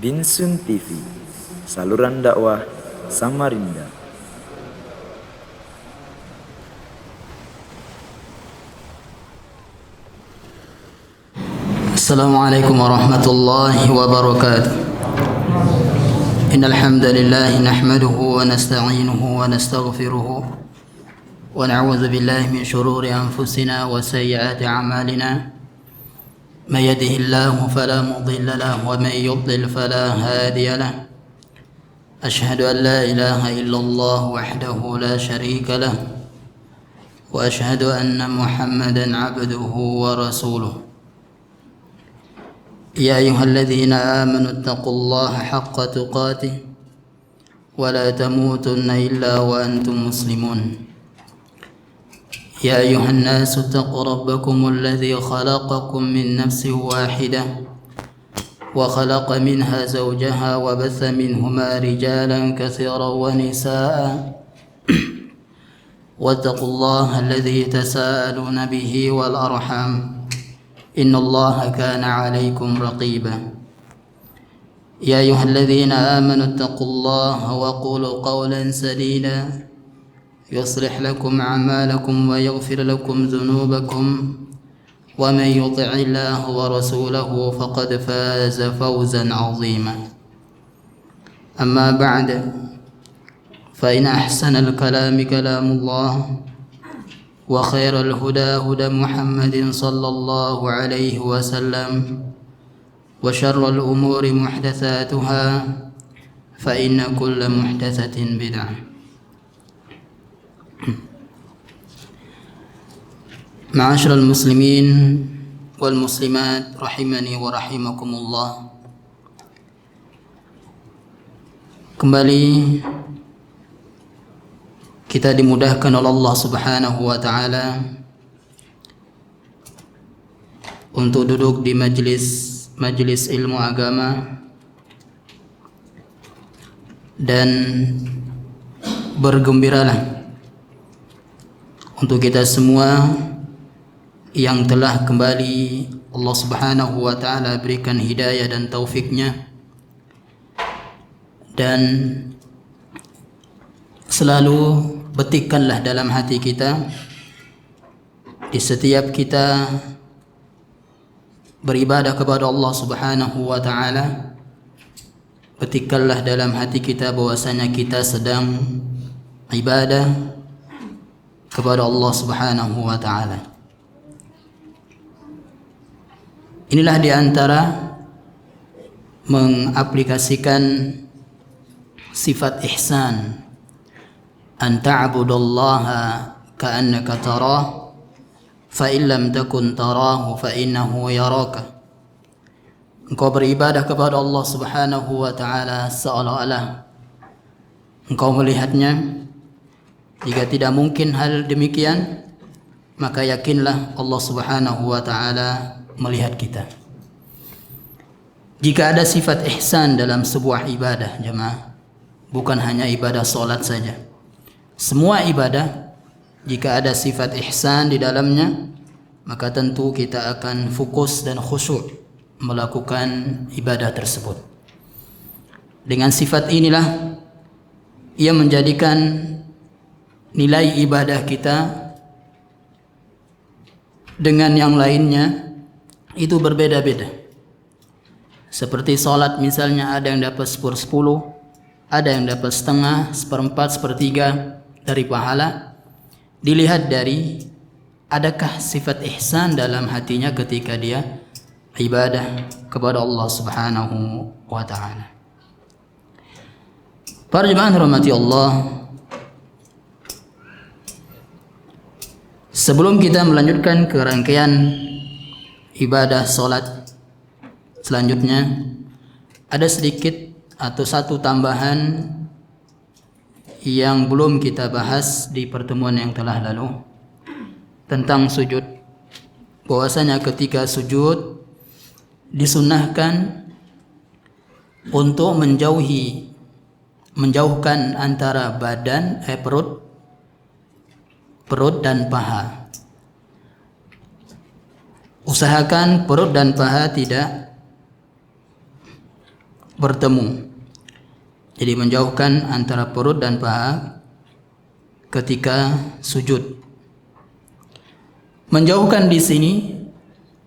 Binsun TV, saluran dakwah Samarinda. Assalamualaikum warahmatullahi wabarakatuh. Innal hamdalillah nahmaduhu wa nasta'inuhu wa nastaghfiruh wa na'udzu billahi min shururi anfusina wa sayyiati a'malina. May yahdihillahu fala mudilla lahu wa may yudlil fala hadiya lahu. Ashhadu an la ilaha illallah wahdahu la sharika lahu wa ashhadu anna Muhammadan 'abduhu wa rasuluh. يا أيها الذين آمنوا اتقوا الله حق تقاته ولا تموتن إلا وأنتم مسلمون. يا أيها الناس اتقوا ربكم الذي خلقكم من نفس واحدة وخلق منها زوجها وبث منهما رجالا كثيرا ونساء واتقوا الله الذي تساءلون به والأرحام إن الله كان عليكم رقيبا. يا أيها الذين آمنوا اتقوا الله وقولوا قولا سديدا يصلح لكم أعمالكم ويغفر لكم ذنوبكم ومن يطع الله ورسوله فقد فاز فوزا عظيما. أما بعد فإن أحسن الكلام كلام الله وخير الهدى هدى محمد صلى الله عليه وسلم وشر الأمور محدثاتها فإن كل محدثة بدعة. معاشر المسلمين والمسلمات rahimani wa rahimakumullah. Kembali kita dimudahkan oleh Allah Subhanahu wa taala untuk duduk di majelis ilmu agama dan bergembiralah untuk kita semua yang telah kembali Allah Subhanahu wa taala berikan hidayah dan taufiknya, dan selalu betikkanlah dalam hati kita di setiap kita beribadah kepada Allah Subhanahu wa taala, betikkanlah dalam hati kita bahwasanya kita sedang ibadah kepada Allah Subhanahu wa taala. Inilah di antara mengaplikasikan sifat ihsan, an ta'budallaha ka'annaka tarah fa in lam takun tarahu fa innahu yaraka. Engkau beribadah kepada Allah Subhanahu wa taala seolah-olah engkau melihatnya. Jika tidak mungkin hal demikian, maka yakinlah Allah Subhanahu wa taala melihat kita. Jika ada sifat ihsan dalam sebuah ibadah, jemaah, bukan hanya ibadah salat saja. Semua ibadah jika ada sifat ihsan di dalamnya, maka tentu kita akan fokus dan khusyuk melakukan ibadah tersebut. Dengan sifat inilah ia menjadikan nilai ibadah kita dengan yang lainnya itu berbeda-beda. Seperti salat misalnya, ada yang dapat 10/10, ada yang dapat setengah, seperempat, sepertiga dari pahala. Dilihat dari adakah sifat ihsan dalam hatinya ketika dia ibadah kepada Allah Subhanahu wa taala. Para jemaah rahmati Allah, sebelum kita melanjutkan ke rangkaian ibadah salat selanjutnya, ada sedikit atau satu tambahan yang belum kita bahas di pertemuan yang telah lalu tentang sujud. Bahwasanya ketika sujud disunnahkan untuk menjauhkan antara badan perut dan paha. Usahakan perut dan paha tidak bertemu. Jadi menjauhkan antara perut dan paha ketika sujud. Menjauhkan di sini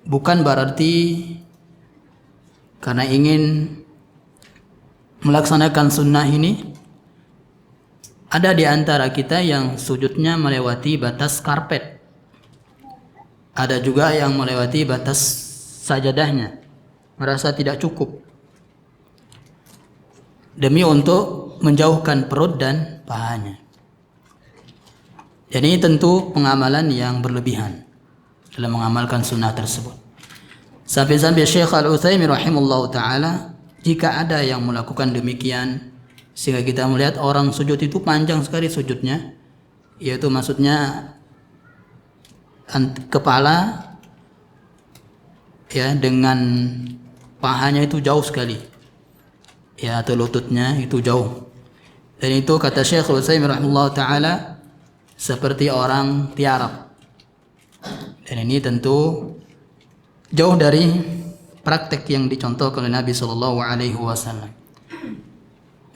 bukan berarti karena ingin melaksanakan sunnah ini. Ada di antara kita yang sujudnya melewati batas karpet. Ada juga yang melewati batas sajadahnya, merasa tidak cukup. Demi untuk menjauhkan perut dan pahanya. Jadi ini tentu pengamalan yang berlebihan dalam mengamalkan sunnah tersebut. Sampai-sampai Syekh Al-Utsaimin rahimahullah ta'ala, jika ada yang melakukan demikian, sehingga kita melihat orang sujud itu panjang sekali sujudnya, yaitu maksudnya kepala ya dengan pahanya itu jauh sekali, ya, atau lututnya itu jauh. Dan itu kata Syekh Al-Utsaimin rahimahullah ta'ala seperti orang tiarap. Dan ini tentu jauh dari praktek yang dicontohkan oleh Nabi Shallallahu Alaihi Wasallam.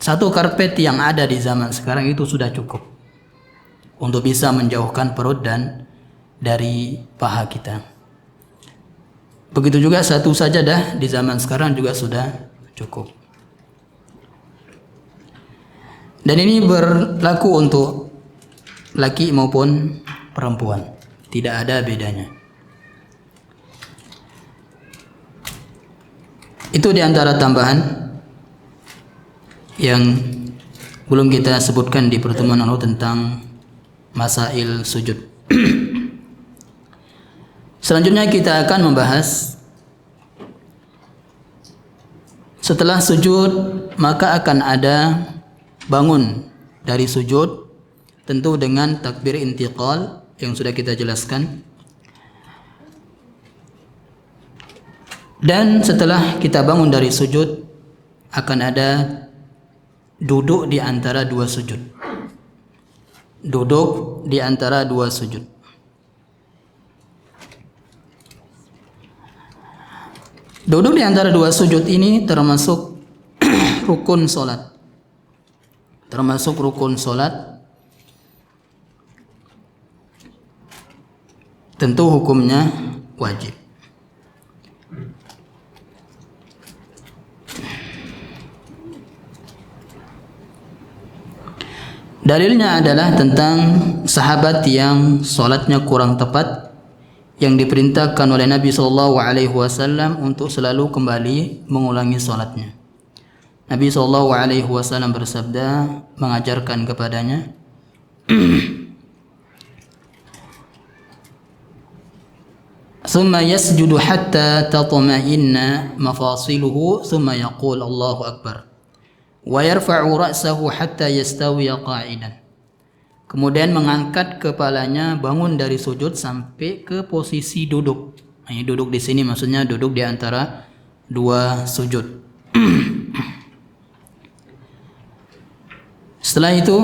Satu karpet yang ada di zaman sekarang itu sudah cukup untuk bisa menjauhkan perut dan dari paha kita. Begitu juga satu sajadah di zaman sekarang juga sudah cukup. Dan ini berlaku untuk laki maupun perempuan, tidak ada bedanya. Itu di antara tambahan yang belum kita sebutkan di pertemuan lalu tentang masail sujud. Selanjutnya kita akan membahas setelah sujud maka akan ada bangun dari sujud, tentu dengan takbir intiqal yang sudah kita jelaskan. Dan setelah kita bangun dari sujud akan ada duduk di antara dua sujud. Duduk di antara dua sujud. Duduk di antara dua sujud ini termasuk rukun solat. Termasuk rukun solat. Tentu hukumnya wajib. Dalilnya adalah tentang sahabat yang solatnya kurang tepat, yang diperintahkan oleh Nabi Shallallahu Alaihi Wasallam untuk selalu kembali mengulangi solatnya. Nabi Shallallahu Alaihi Wasallam bersabda, mengajarkan kepadanya, ثم يسجد حتى تطمئن مفاصله ثم يقول الله أكبر ويرفع رأسه حتى يستوي قاعدا. Kemudian mengangkat kepalanya, bangun dari sujud sampai ke posisi duduk. Ini duduk di sini maksudnya duduk di antara dua sujud. Setelah itu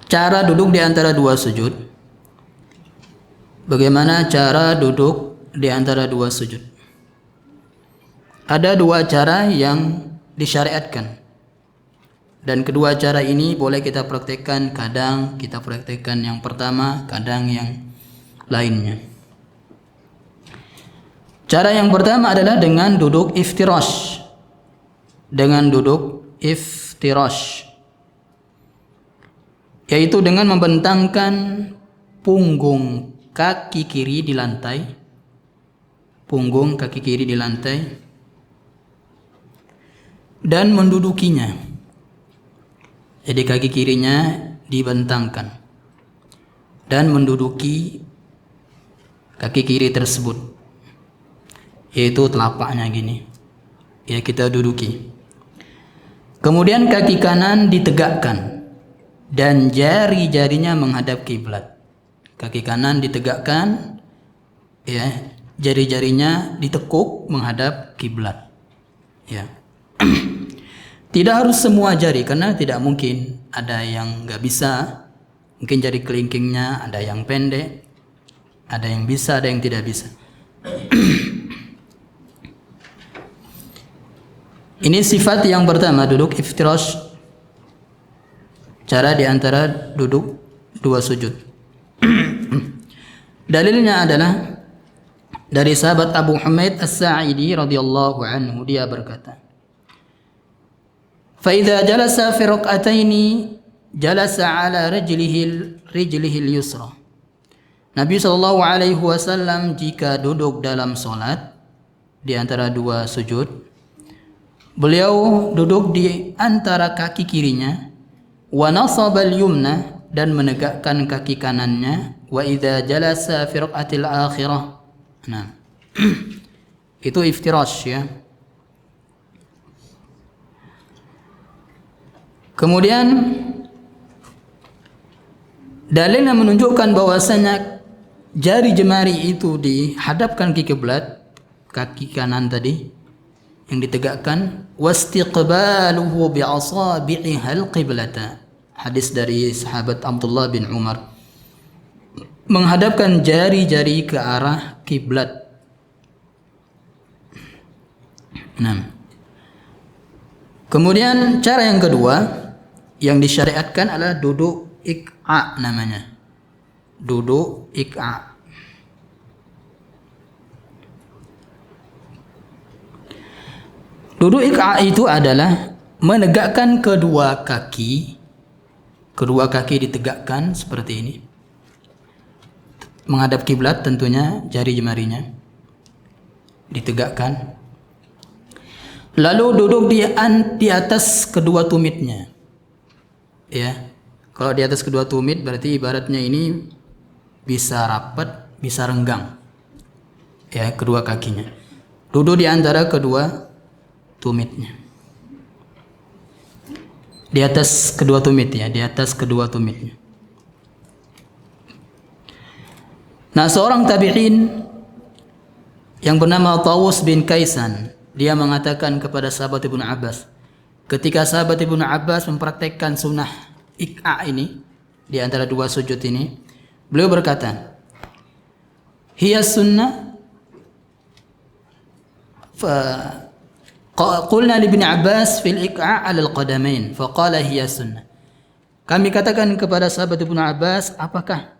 cara duduk di antara dua sujud. Bagaimana cara duduk di antara dua sujud? Ada dua cara yang disyariatkan. Dan kedua cara ini boleh kita praktekkan, kadang kita praktekkan yang pertama, kadang yang lainnya. Cara yang pertama adalah dengan duduk iftirash. Dengan duduk iftirash, yaitu dengan membentangkan punggung kaki kiri di lantai. Punggung kaki kiri di lantai. Dan mendudukinya. Jadi kaki kirinya dibentangkan dan menduduki kaki kiri tersebut, yaitu telapaknya gini, ya kita duduki. Kemudian kaki kanan ditegakkan dan jari-jarinya menghadap kiblat. Kaki kanan ditegakkan, ya, jari-jarinya ditekuk menghadap kiblat, ya. Tidak harus semua jari, karena tidak mungkin, ada yang nggak bisa, mungkin jari kelingkingnya ada yang pendek, ada yang bisa, ada yang tidak bisa. Ini sifat yang pertama, duduk iftirash. Cara di antara duduk dua sujud. Dalilnya adalah dari sahabat Abu Humaid As-Sa'idi radhiyallahu anhu, dia berkata, "Fa idza jalasa fi rak'ataini jalasa ala rijlihi al-yusra." Nabi sallallahu alaihi wasallam jika duduk dalam salat di antara dua sujud, beliau duduk di antara kaki kirinya, wa nasaba al-yumna, dan menegakkan kaki kanannya, wa idza jalasa fi rak'atil akhirah. Nah, itu iftirash ya. Kemudian dalil yang menunjukkan bahwasanya jari jemari itu dihadapkan ke kiblat, kaki kanan tadi yang ditegakkan, wastiqbaluhu bi'asabi'ihal qiblata. Hadis dari sahabat Abdullah bin Umar, menghadapkan jari-jari ke arah kiblat. Nah, kemudian cara yang kedua yang disyariatkan adalah duduk iq'a namanya. Duduk iq'a. Duduk iq'a itu adalah menegakkan kedua kaki ditegakkan seperti ini, menghadap kiblat, tentunya jari jemarinya ditegakkan, lalu duduk di atas kedua tumitnya ya. Kalau di atas kedua tumit berarti ibaratnya ini bisa rapat, bisa renggang ya, kedua kakinya duduk di antara kedua tumitnya, di atas kedua tumit ya, di atas kedua tumitnya. Nah, seorang tabi'in yang bernama Tawus bin Kaisan, dia mengatakan kepada sahabat Ibnu Abbas, ketika sahabat Ibnu Abbas mempraktekkan sunnah iq'a ini di antara dua sujud ini, beliau berkata, hiya sunnah. Qulna li Ibn Abbas fil iq'a' 'ala al-qadamain faqala hiya sunnah. Kami katakan kepada sahabat Ibnu Abbas, apakah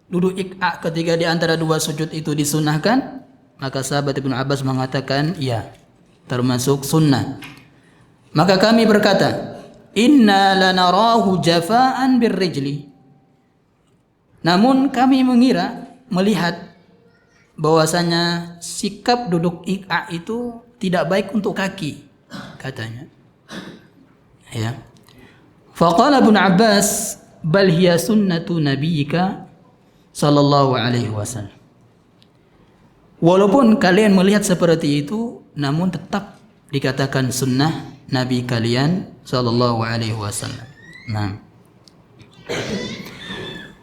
duduk iq'a' ketika di antara dua sujud itu disunnahkan? Maka sahabat Ibnu Abbas mengatakan, iya, termasuk sunnah. Maka kami berkata, inna lanarahu jafa'an birrijli. Namun kami melihat bahwasanya sikap duduk iq'a' itu tidak baik untuk kaki, katanya. Ya. Faqala Ibnu Abbas, bal hiya sunnatu nabiyyika sallallahu alaihi wasallam. Walaupun kalian melihat seperti itu, namun tetap dikatakan sunnah Nabi kalian sallallahu alaihi wasallam. Nah.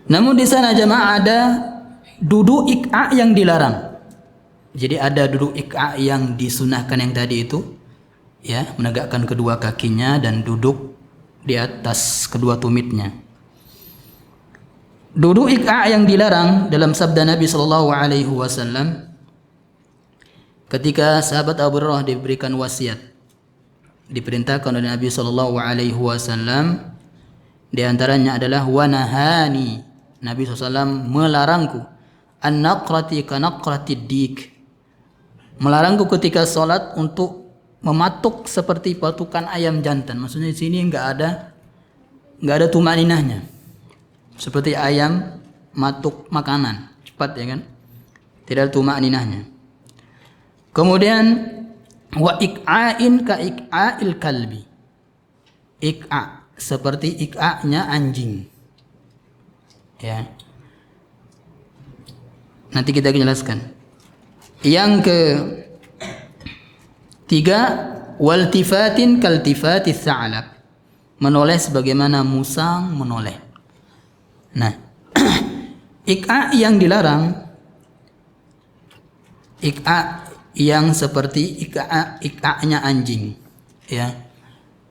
Namun di sana jemaah ada duduk iq'a' yang dilarang. Jadi ada duduk iq'a' yang disunahkan yang tadi itu, ya, menegakkan kedua kakinya dan duduk di atas kedua tumitnya. Duduk iq'a' yang dilarang dalam sabda Nabi sallallahu alaihi wasallam ketika sahabat Abu Hurairah diberikan wasiat, diperintahkan oleh Nabi sallallahu alaihi wasallam, di antaranya adalah wanahani, Nabi SAW melarangku an-naqrati ka naqratid dik, melarangku ketika sholat untuk mematuk seperti patukan ayam jantan. Maksudnya di sini nggak ada tumaninahnya, seperti ayam matuk makanan cepat ya kan, tidak ada tumaninahnya. Kemudian wa iq'a'in ka iq'a'il kalbi, iq'a' seperti iq'a'nya anjing ya. Nanti kita jelaskan. Yang ketiga, waltifatin kaltifatis sa'lab, menoleh sebagaimana musang menoleh. Nah, iq'a' yang dilarang, iq'a' yang seperti iq'a'nya anjing ya,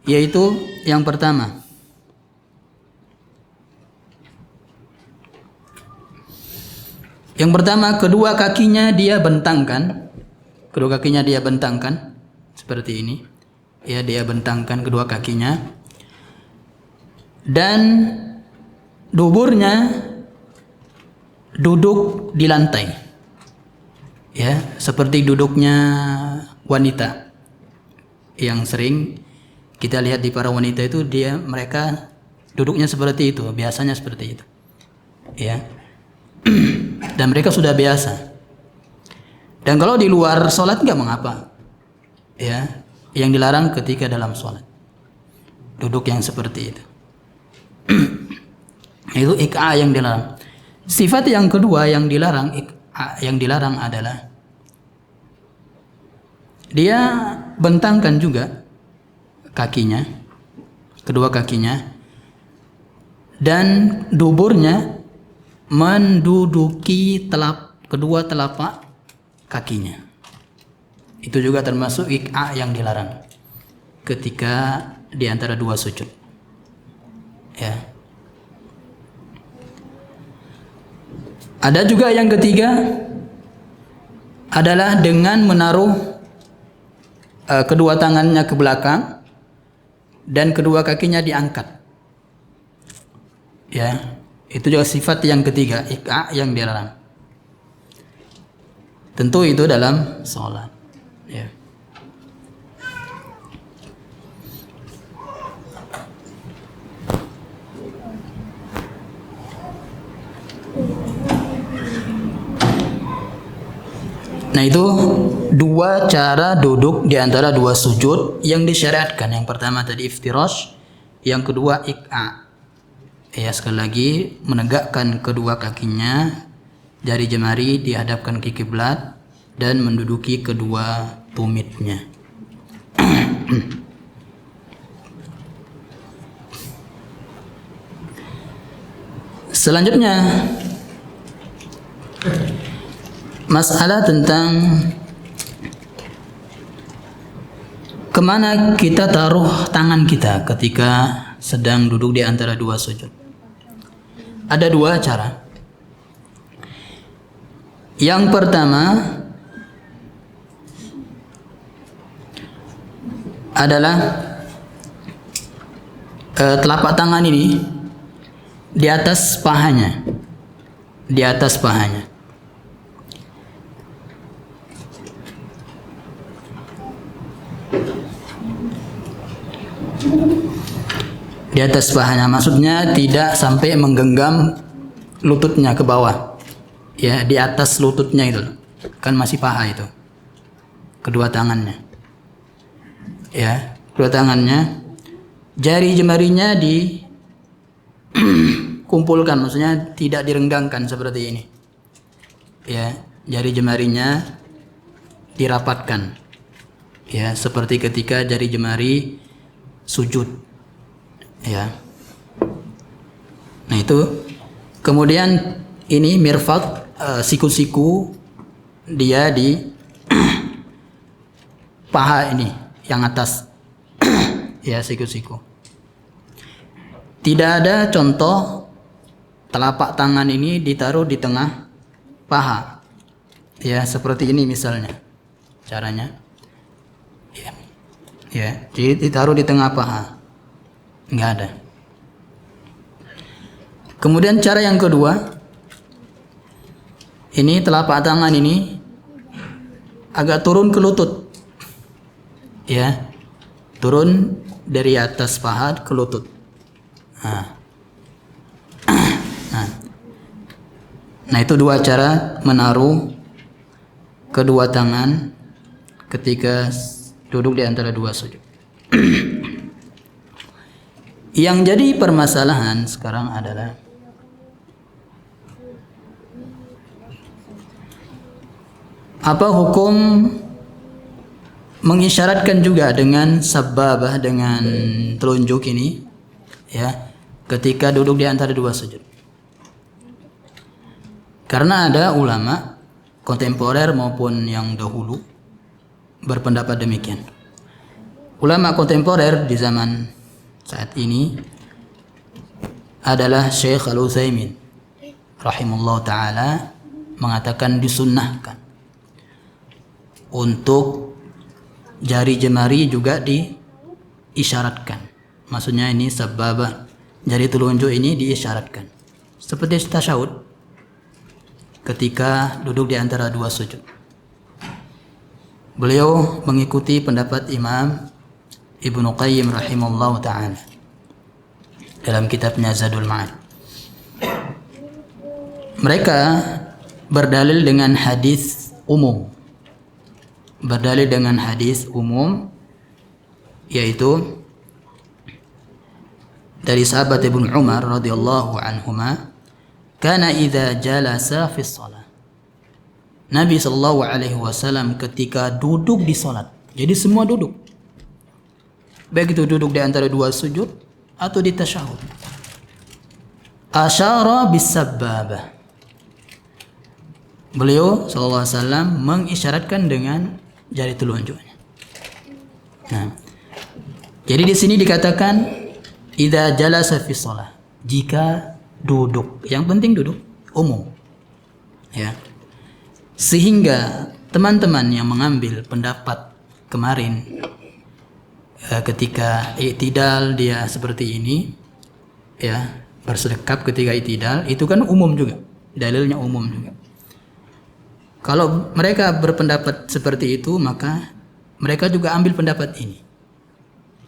yaitu yang pertama, kedua kakinya dia bentangkan seperti ini. Ya, dia bentangkan kedua kakinya dan duburnya duduk di lantai. Ya, seperti duduknya wanita yang sering kita lihat di para wanita itu, mereka duduknya seperti itu, biasanya seperti itu. Ya. Dan mereka sudah biasa. Dan kalau di luar sholat nggak mengapa. Ya, yang dilarang ketika dalam sholat. Duduk yang seperti itu. Itu ik'a yang dilarang. Sifat yang kedua yang dilarang adalah dia bentangkan juga kakinya, kedua kakinya, dan duburnya menduduki kedua telapak kakinya. Itu juga termasuk ik'a yang dilarang ketika di antara dua sujud. Ya. Ada juga yang ketiga adalah dengan menaruh kedua tangannya ke belakang dan kedua kakinya diangkat. Ya, itu juga sifat yang ketiga, ik'a yang dilarang. Tentu itu dalam sholat. Ya. Nah, itu dua cara duduk di antara dua sujud yang disyariatkan. Yang pertama tadi iftirash, yang kedua ik'a. Ya, sekali lagi menegakkan kedua kakinya, jari jemari dihadapkan ke kiblat dan menduduki kedua tumitnya. Selanjutnya masalah tentang kemana kita taruh tangan kita ketika sedang duduk di antara dua sujud. Ada dua cara. Yang pertama adalah telapak tangan ini di atas pahanya, di atas pahanya. Di atas pahanya, maksudnya tidak sampai menggenggam lututnya ke bawah. Ya, di atas lututnya itu. Kan masih paha itu. Kedua tangannya. Ya, kedua tangannya. Jari jemarinya dikumpulkan, maksudnya tidak direnggangkan seperti ini. Ya, jari jemarinya dirapatkan. Ya, seperti ketika jari jemari sujud. Ya. Nah, itu kemudian ini mirfaq, siku-siku dia di paha ini yang atas. Ya, siku-siku. Tidak ada contoh telapak tangan ini ditaruh di tengah paha. Ya, seperti ini misalnya caranya. Ya. Ya, jadi ditaruh di tengah paha. Enggak ada. Kemudian cara yang kedua, ini telapak tangan ini agak turun ke lutut. Ya. Turun dari atas paha ke lutut. Nah, itu dua cara menaruh kedua tangan ketika duduk di antara dua sujud. Yang jadi permasalahan sekarang adalah apa hukum mengisyaratkan juga dengan sababah, dengan telunjuk ini, ya, ketika duduk di antara dua sujud. Karena ada ulama kontemporer maupun yang dahulu berpendapat demikian. Ulama kontemporer di zaman saat ini adalah Syekh Al-Utsaimin rahimahullah ta'ala mengatakan disunnahkan untuk jari jemari juga diisyaratkan. Maksudnya ini sababah, jari telunjuk ini diisyaratkan. Seperti tasyahud ketika duduk di antara dua sujud. Beliau mengikuti pendapat Imam Ibnu Qayyim rahimahullah ta'ala dalam kitabnya Zadul Ma'ad. Mereka berdalil dengan hadis umum. Berdalil dengan hadis umum, yaitu dari sahabat Ibnu Umar radhiyallahu anhuma, kana idza jalasa fi shalah. Nabi sallallahu alaihi wasallam ketika duduk di salat. Jadi semua duduk. Baik itu duduk di antara dua sujud atau di tasyahud. Asyara bis sababah. Beliau sallallahu alaihi wasallam mengisyaratkan dengan jari telunjuknya. Nah, jadi di sini dikatakan idza jalasa fi shalah, jika duduk. Yang penting duduk umum. Ya. Sehingga teman-teman yang mengambil pendapat kemarin ketika i'tidal dia seperti ini, ya, bersedekap ketika i'tidal, itu kan umum juga. Dalilnya umum juga. Kalau mereka berpendapat seperti itu, maka mereka juga ambil pendapat ini.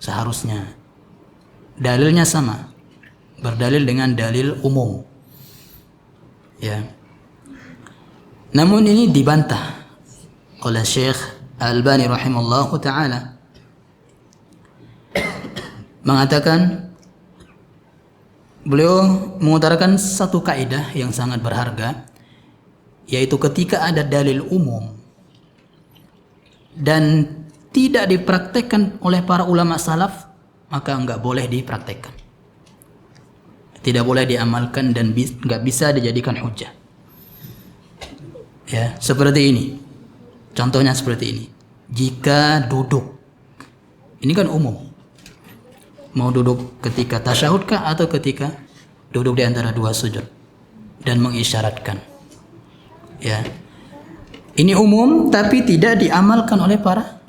Seharusnya dalilnya sama, berdalil dengan dalil umum. Ya. Namun ini dibantah oleh Syekh Al-Albani rahimahullahu ta'ala. Mengatakan, beliau mengutarakan satu kaidah yang sangat berharga, yaitu ketika ada dalil umum dan tidak dipraktekkan oleh para ulama salaf, maka enggak boleh dipraktekkan, tidak boleh diamalkan, dan enggak bisa dijadikan hujjah. Ya, seperti ini. Contohnya seperti ini. Jika duduk, ini kan umum. Mau duduk ketika tasyahud kah atau ketika duduk di antara dua sujud, dan mengisyaratkan. Ya. Ini umum tapi tidak diamalkan oleh para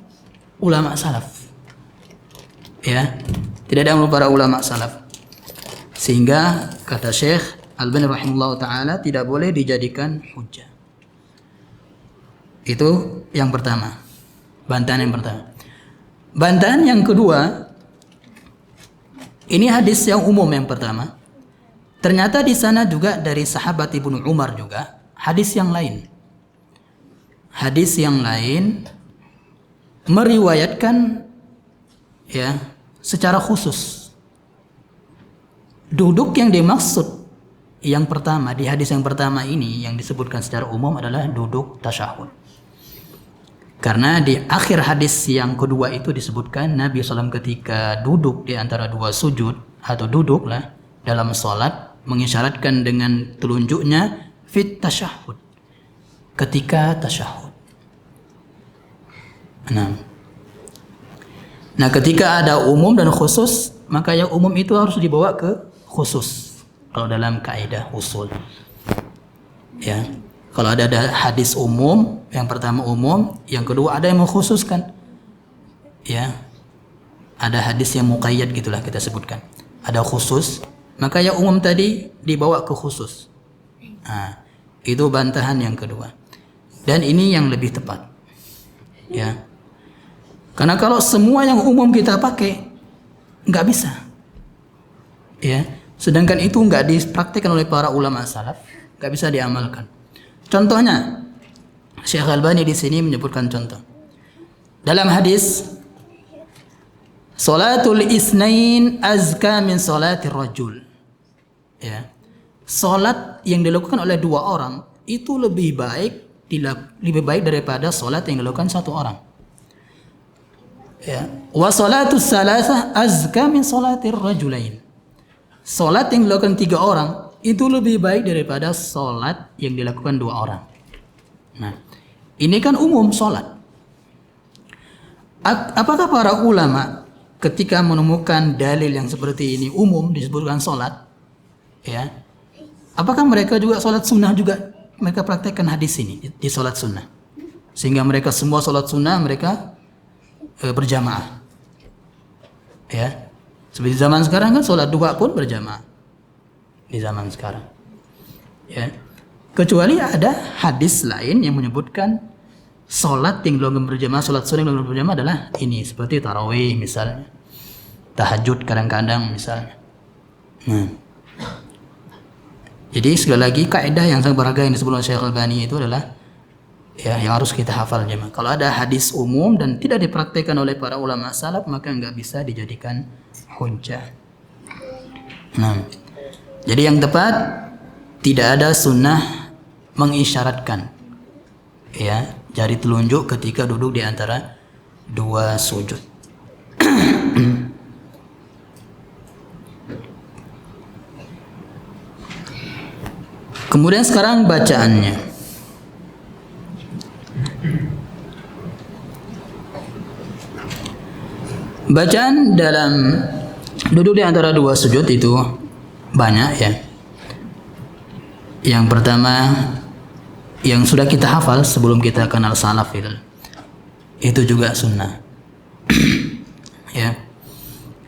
ulama salaf. Ya, tidak diamalkan para ulama salaf. Sehingga kata Syekh Al-Albani rahimahullah taala tidak boleh dijadikan hujjah. Itu yang pertama. Bantahan yang pertama. Bantahan yang kedua, ini hadis yang umum yang pertama. Ternyata di sana juga dari sahabat Ibnu Umar juga hadis yang lain. Hadis yang lain meriwayatkan, ya, secara khusus. Duduk yang dimaksud yang pertama, di hadis yang pertama ini yang disebutkan secara umum adalah duduk tasyahud. Karena di akhir hadis yang kedua itu disebutkan Nabi SAW ketika duduk di antara dua sujud atau duduklah dalam sholat mengisyaratkan dengan telunjuknya fit tasyahud, ketika tasyahud. Nah, ketika ada umum dan khusus, maka yang umum itu harus dibawa ke khusus. Kalau dalam kaidah usul, ya. Kalau ada hadis umum, yang pertama umum, yang kedua ada yang mengkhususkan. Ya. Ada hadis yang muqayyad gitulah kita sebutkan. Ada khusus, maka yang umum tadi dibawa ke khusus. Nah, itu bantahan yang kedua. Dan ini yang lebih tepat. Ya. Karena kalau semua yang umum kita pakai, nggak bisa. Ya. Sedangkan itu nggak dipraktikkan oleh para ulama salaf, nggak bisa diamalkan. Contohnya, Syekh Al-Albani di sini menyebutkan contoh. Dalam hadis, salatul isnain azka min salatir rajul. Ya. Salat yang dilakukan oleh dua orang itu lebih baik daripada salat yang dilakukan satu orang. Ya. Wa salatus salasah azka min salatir rajulain. Salat yang dilakukan tiga orang itu lebih baik daripada sholat yang dilakukan dua orang. Nah, ini kan umum sholat. Apakah para ulama ketika menemukan dalil yang seperti ini umum disebutkan sholat, ya, apakah mereka juga sholat sunnah juga mereka praktekkan hadis ini di sholat sunnah, sehingga mereka semua sholat sunnah mereka berjamaah, Ya. Seperti zaman sekarang kan sholat duha pun berjamaah di zaman sekarang. Ya. Kecuali ada hadis lain yang menyebutkan sholat yang dilakukan berjamaah, sholat sunnah yang dilakukan berjamaah adalah ini, seperti tarawih misalnya, tahajud kadang-kadang misalnya. Nah. Jadi sekali lagi kaidah yang sangat berharga yang disebut oleh Syekh Al-Albani itu adalah ya yang harus kita hafal jemaah. Kalau ada hadis umum dan tidak dipraktikkan oleh para ulama salaf maka nggak bisa dijadikan hujjah. Nah, jadi yang tepat tidak ada sunnah mengisyaratkan ya jari telunjuk ketika duduk di antara dua sujud. Kemudian sekarang bacaannya. Bacaan dalam duduk di antara dua sujud itu banyak ya. Yang pertama yang sudah kita hafal sebelum kita kenal salaf itu juga sunnah. Ya.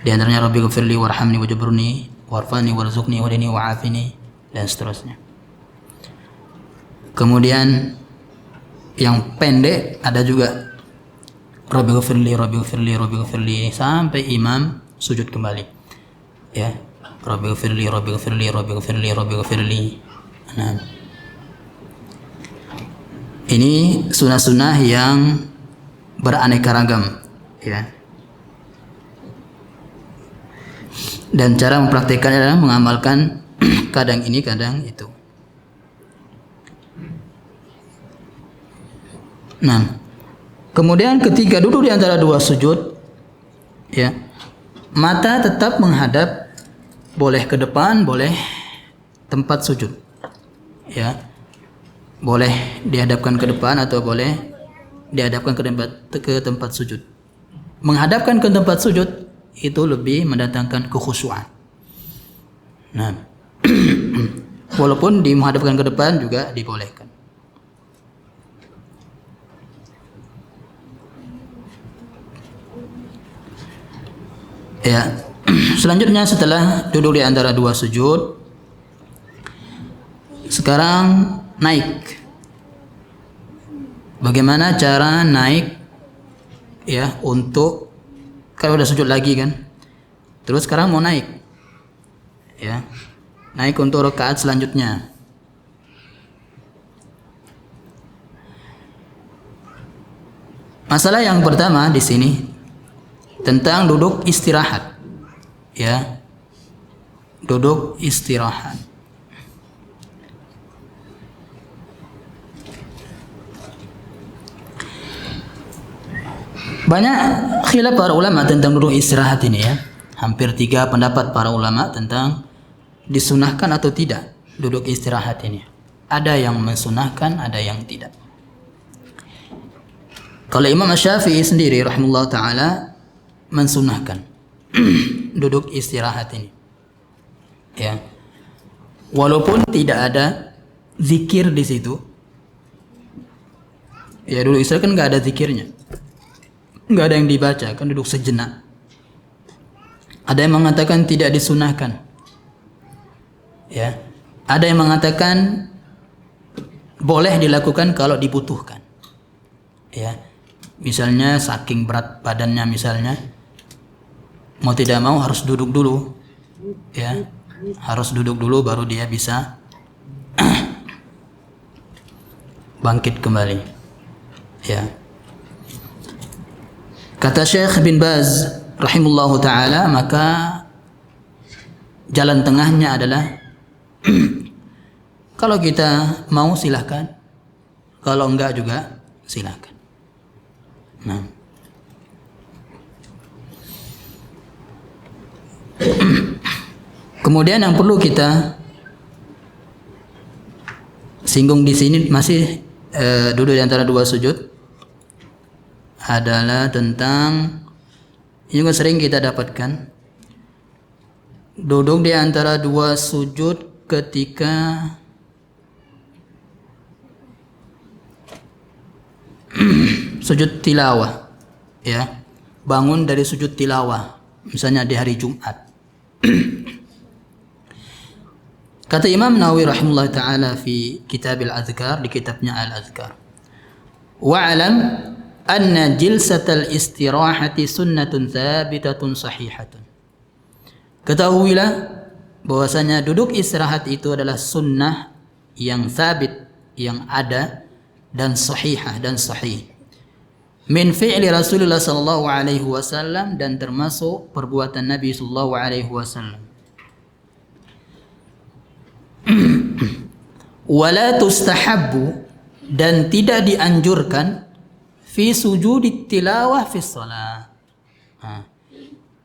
Di antaranya Rabbi ghfirli warhamni wajburni warfani warzuqni wahdini wa'afini dan seterusnya. Kemudian yang pendek ada juga Rabbi ghfirli Rabbi ghfirli Rabbi ghfirli sampai imam sujud kembali. Ya. Rabbi ghfirli Rabbi ghfirli Rabbi ghfirli Rabbi ghfirli. Nah. Ini sunnah-sunnah yang beraneka ragam ya. Dan cara mempraktikkannya adalah mengamalkan kadang ini kadang itu. Nah, kemudian ketika duduk di antara dua sujud, ya, mata tetap menghadap, boleh ke depan, boleh tempat sujud, ya, boleh dihadapkan ke depan atau boleh dihadapkan ke tempat sujud. Menghadapkan ke tempat sujud itu lebih mendatangkan kekhusyuan. Nah, walaupun menghadapkan ke depan juga dibolehkan. Ya, selanjutnya setelah duduk di antara dua sujud, sekarang naik. Bagaimana cara naik? Ya, untuk kalau udah sujud lagi kan, terus sekarang mau naik. Ya, naik untuk rakaat selanjutnya. Masalah yang pertama di sini tentang duduk istirahat, ya, duduk istirahat. Banyak khilaf para ulama tentang duduk istirahat ini ya. Hampir 3 pendapat para ulama tentang disunahkan atau tidak duduk istirahat ini. Ada yang mensunahkan, ada yang tidak. Kalau Imam Syafi'i sendiri rahimahullah taala mensunahkan duduk istirahat ini, ya, walaupun tidak ada zikir di situ, ya, duduk istirahat kan nggak ada zikirnya, nggak ada yang dibaca, kan duduk sejenak. Ada yang mengatakan tidak disunahkan, ya, ada yang mengatakan boleh dilakukan kalau dibutuhkan, ya. Misalnya saking berat badannya misalnya, mau tidak mau harus duduk dulu, ya, harus duduk dulu baru dia bisa bangkit kembali, ya. Kata Syekh bin Baz rahimahullahu taala, maka jalan tengahnya adalah kalau kita mau silahkan, kalau enggak juga silahkan. Nah, kemudian yang perlu kita singgung di sini masih duduk di antara dua sujud adalah tentang, ini juga sering kita dapatkan, duduk di antara dua sujud ketika sujud tilawah, ya, bangun dari sujud tilawah, misalnya di hari Jumat. Kata Imam Nawawi rahimahullah taala fi Kitab al-Adhkar, di kitabnya Al-Adhkar, wa'alam anna jilsatal istirahati sunnatun thabitatun sahihatun. Ketahuilah bahwasanya duduk istirahat itu adalah sunnah yang sabit, yang ada dan sahihah dan sahih. Min fi'li Rasulullah sallallahu alaihi wasallam, dan termasuk perbuatan Nabi sallallahu alaihi wasallam. Wala tustahabbu, dan tidak dianjurkan, fi sujudi tilawah fi shalah.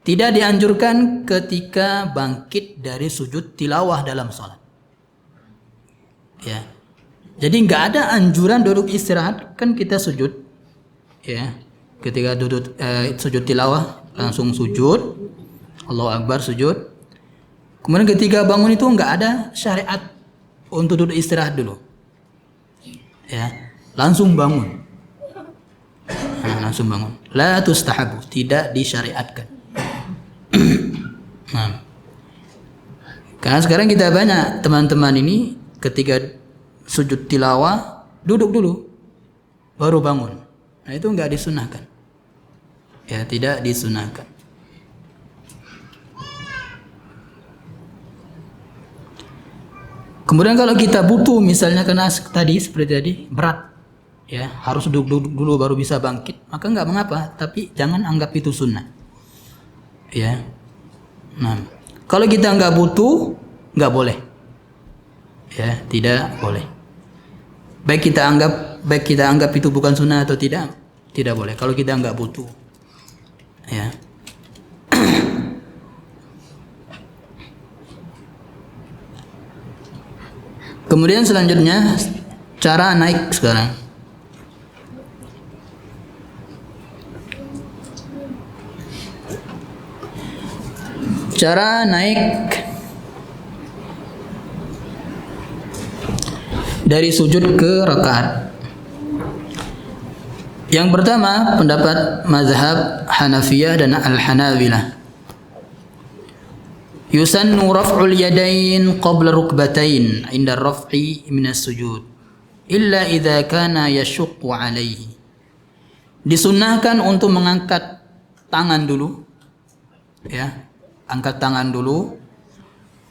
Tidak dianjurkan ketika bangkit dari sujud tilawah dalam salat. Ya. Jadi nggak ada anjuran duduk istirahat, kan kita sujud, ya. Ketika duduk sujud tilawah langsung sujud, Allahu Akbar, sujud. Kemudian ketika bangun itu nggak ada syariat untuk duduk istirahat dulu, ya. Langsung bangun, langsung bangun. La tustahabu, tidak disyariatkan. Nah, karena sekarang kita banyak teman-teman ini ketika sujud tilawah duduk dulu baru bangun. Nah, itu enggak disunahkan. Ya, tidak disunahkan. Kemudian kalau kita butuh, misalnya karena tadi seperti tadi berat, ya, harus duduk dulu baru bisa bangkit, maka enggak mengapa, tapi jangan anggap itu sunnah. Ya. Nah, kalau kita enggak butuh, enggak boleh. Ya, tidak boleh. Baik kita anggap itu bukan sunnah atau tidak boleh kalau kita enggak butuh. Ya. Kemudian selanjutnya cara naik sekarang. Cara naik dari sujud ke rakaat. Yang pertama pendapat mazhab Hanafiyah dan Al-Hanabilah. Yusannu raf'ul yadain qabla rukbatain 'inda ar-raf'i min as-sujud illa idza kana yashuqqu 'alaihi. Disunnahkan untuk mengangkat tangan dulu, ya. Angkat tangan dulu,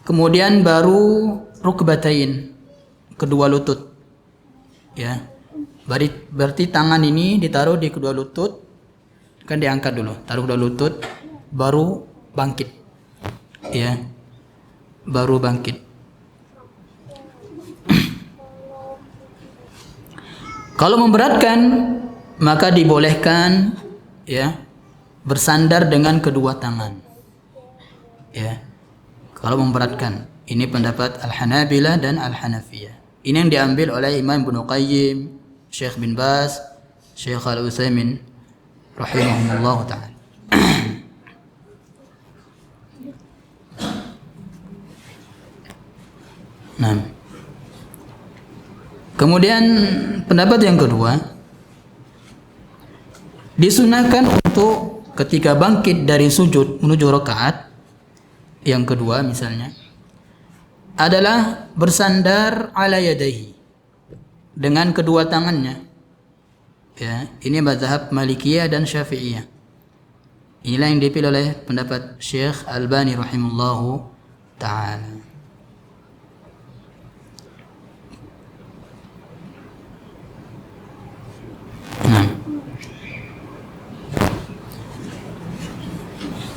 kemudian baru rukbatain, kedua lutut, ya. Berarti tangan ini ditaruh di kedua lutut, kan diangkat dulu, taruh kedua lutut, baru bangkit, ya, baru bangkit. Kalau memberatkan maka dibolehkan, ya, bersandar dengan kedua tangan. Ya, kalau memberatkan, ini pendapat Al-Hanabilah dan Al-Hanafiyah. Ini yang diambil oleh Imam Ibnu Qayyim, Syekh bin Baz, Syekh Al-Utsaimin rahimahumullah ta'ala. Nah, kemudian pendapat yang kedua, disunahkan untuk ketika bangkit dari sujud menuju rakaat yang kedua misalnya, adalah bersandar ala yadaihi, dengan kedua tangannya. Ya, ini mazhab Malikiyah dan Syafi'iyah. Inilah yang dipilih oleh pendapat Syekh Albani rahimahullahu ta'ala.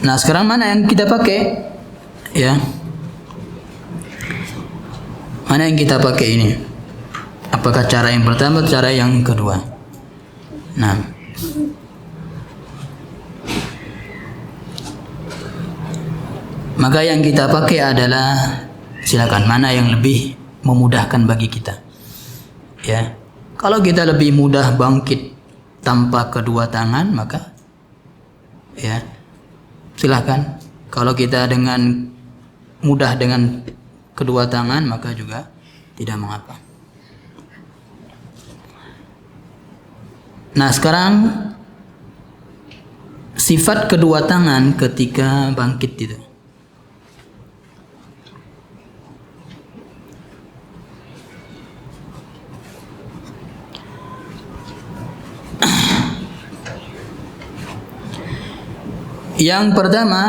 Nah, sekarang mana yang kita pakai? Ya, mana yang kita pakai ini? Apakah cara yang pertama atau cara yang kedua? Nah, maka yang kita pakai adalah, silakan, mana yang lebih memudahkan bagi kita. Ya, kalau kita lebih mudah bangkit tanpa kedua tangan, maka ya silakan. Kalau kita dengan mudah dengan kedua tangan, maka juga tidak mengapa. Nah, sekarang sifat kedua tangan ketika bangkit itu. Yang pertama,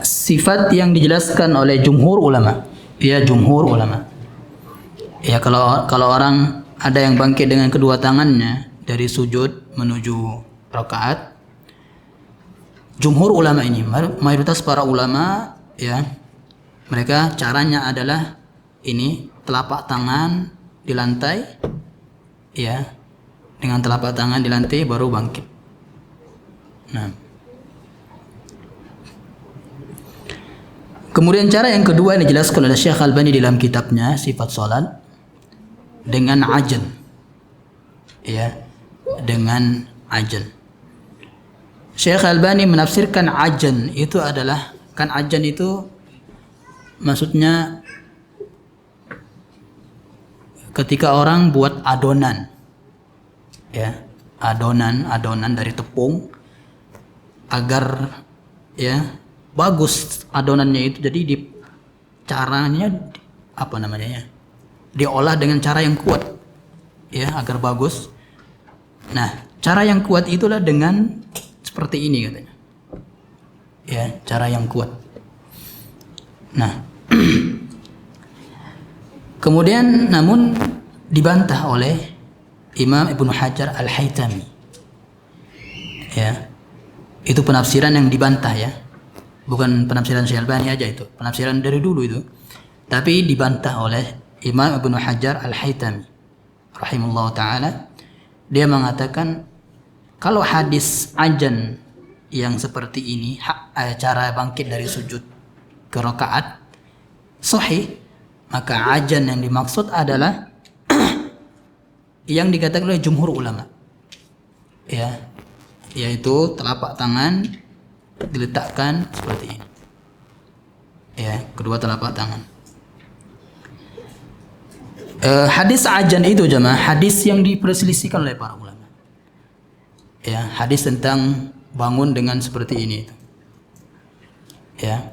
sifat yang dijelaskan oleh jumhur ulama. Ya, jumhur ulama. Ya, kalau orang ada yang bangkit dengan kedua tangannya dari sujud menuju rakaat, jumhur ulama ini, mayoritas para ulama, ya, mereka caranya adalah ini, telapak tangan di lantai, ya, dengan telapak tangan di lantai baru bangkit. Nah, kemudian cara yang kedua yang dijelaskan oleh Syekh Albani dalam kitabnya Sifat Salat dengan ajan, ya, dengan ajan. Syekh Albani menafsirkan ajan itu adalah, kan ajan itu maksudnya ketika orang buat adonan, ya, adonan dari tepung agar, ya, bagus adonannya itu, jadi caranya apa namanya, ya, diolah dengan cara yang kuat, ya, agar bagus. Nah, cara yang kuat itulah dengan seperti ini katanya, ya, cara yang kuat. Nah, kemudian namun dibantah oleh Imam Ibnu Hajar Al-Haytami, ya, itu penafsiran yang dibantah, ya, bukan penafsiran Syekh Albani aja, itu penafsiran dari dulu itu, tapi dibantah oleh Imam Ibnu Hajar Al-Haytami rahimahullah ta'ala. Dia mengatakan kalau hadis ajan yang seperti ini, cara bangkit dari sujud ke rakaat sahih, maka ajan yang dimaksud adalah yang dikatakan oleh jumhur ulama, ya, yaitu telapak tangan diletakkan seperti ini, ya, kedua telapak tangan. Hadis ajan itu jemaah, hadis yang diperselisihkan oleh para ulama, ya, hadis tentang bangun dengan seperti ini itu, ya.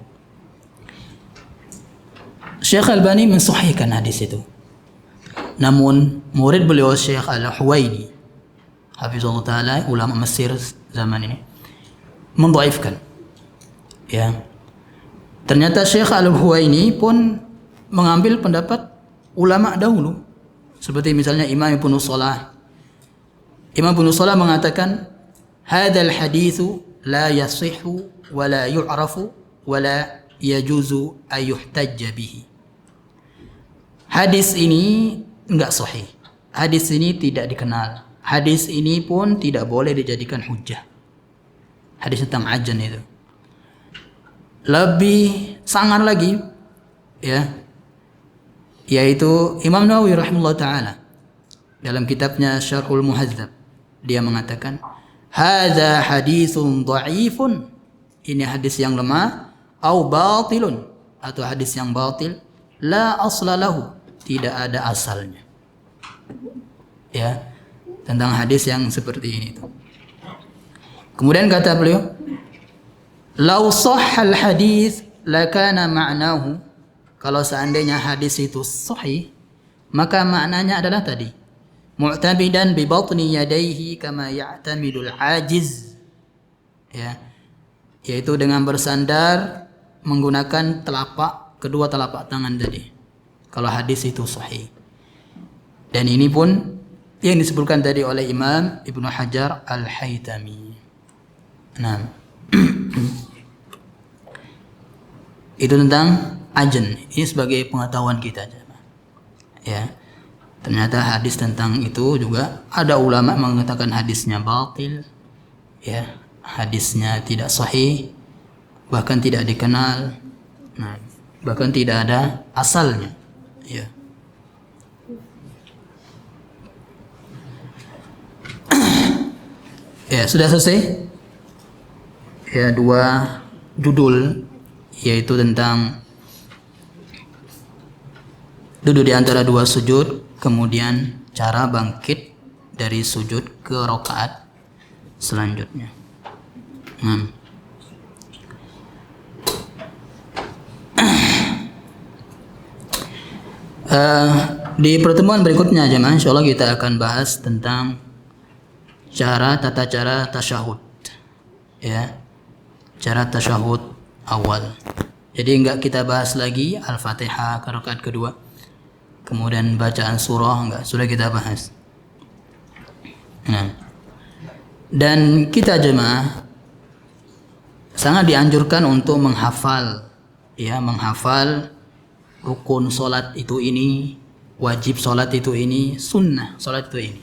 Syekh Albani mensahihkan hadis itu, namun murid beliau Syekh Al-Huwaini hafizahullah taala, ulama Mesir zaman ini, mendhaifkan, ya. Ternyata Syekh Al-Huwaini pun mengambil pendapat ulama dahulu, seperti misalnya Imam Ibnu Shalah. Imam Ibnu Shalah mengatakan, hadzal haditsu la yasihhu wa la yu'rafu wa la yajuzu ay yuhtajja bihi. Hadis ini enggak sahih. Hadis ini tidak dikenal. Hadis ini pun tidak boleh dijadikan hujjah. Hadis tentang ajan itu. Lebih sangar lagi, ya, yaitu Imam Nawawi rahimahullah ta'ala dalam kitabnya Syarhul Muhadzab, dia mengatakan hadza haditsun dha'ifun, ini hadis yang lemah, au batilun, atau hadis yang batil, la asla lahu, tidak ada asalnya, ya, tentang hadis yang seperti ini itu. Kemudian kata beliau, lau sahhal hadis lakana ma'nahu, kalau seandainya hadis itu sahih, maka maknanya adalah tadi, mu'tabidan bi batni yadayhi kama ya'tamidul ajiz, ya, yaitu dengan bersandar menggunakan kedua telapak tangan tadi, kalau hadis itu sahih. Dan ini pun yang disebutkan tadi oleh Imam Ibnu Hajar Al-Haytami. Nah, itu tentang ajan. Ini sebagai pengetahuan kita, ya. Ternyata hadis tentang itu juga ada ulama mengatakan hadisnya batil, ya, hadisnya tidak sahih, bahkan tidak dikenal, nah, bahkan tidak ada asalnya, ya. Ya, sudah selesai, ya, 2 judul, yaitu tentang duduk di antara 2 sujud, kemudian cara bangkit dari sujud ke rakaat selanjutnya. Di pertemuan berikutnya jemaah, insyaallah kita akan bahas tentang tata cara tasyahud, ya, cara tasyahud awal. Jadi enggak kita bahas lagi Al-Fatihah ke rakaat kedua, kemudian bacaan surah, enggak, sudah kita bahas. Nah, dan kita jemaah sangat dianjurkan untuk menghafal, ya, menghafal rukun solat itu ini, wajib solat itu ini, sunnah solat itu ini,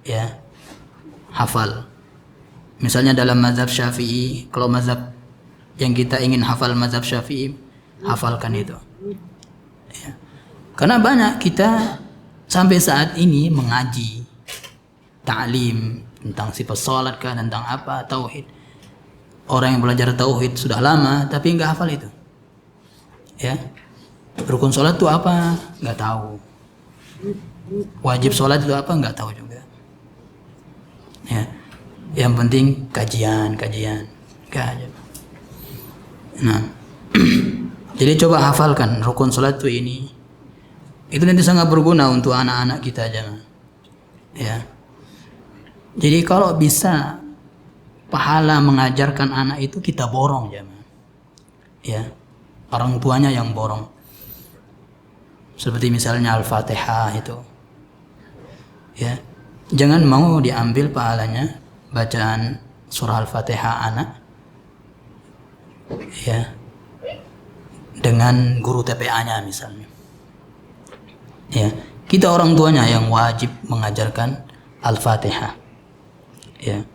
ya, hafal. Misalnya dalam mazhab Syafi'i, kalau mazhab yang kita ingin hafal mazhab Syafi'i, hafalkan itu, ya. Karena banyak kita sampai saat ini mengaji ta'lim tentang sifat salat kah, tentang apa, tauhid. Orang yang belajar tauhid sudah lama tapi nggak hafal itu, ya. Rukun sholat itu apa? Nggak tahu. Wajib sholat itu apa? Nggak tahu juga. Ya, yang penting kajian. Nah, jadi coba hafalkan rukun sholat itu ini. Itu nanti sangat berguna untuk anak-anak kita aja. Ya. Jadi kalau bisa pahala mengajarkan anak itu kita borong jemaah. Ya, orang tuanya yang borong. Seperti misalnya Al-Fatihah itu, ya, jangan mau diambil pahalanya bacaan surah Al-Fatihah anak, ya, dengan guru TPA-nya misalnya, ya. Kita orang tuanya yang wajib mengajarkan Al-Fatihah, ya.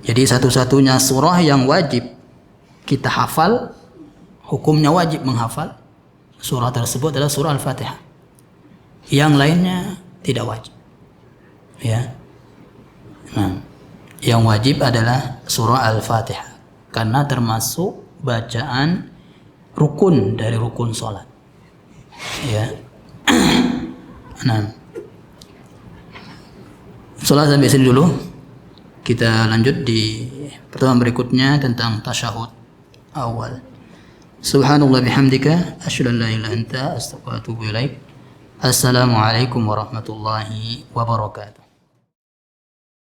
Jadi satu-satunya surah yang wajib kita hafal, hukumnya wajib menghafal surah tersebut adalah surah Al-Fatihah. Yang lainnya tidak wajib, ya. Nah, yang wajib adalah surah Al-Fatihah karena termasuk bacaan rukun dari rukun sholat, ya. Nah, sholat sampai sini dulu. Kita lanjut di pertemuan berikutnya tentang tasyahud awal. Subhanallah bihamdika asyhadu an la ilaha illa anta astaghfiruka wa atubu ilaik. Assalamualaikum warahmatullahi wabarakatuh.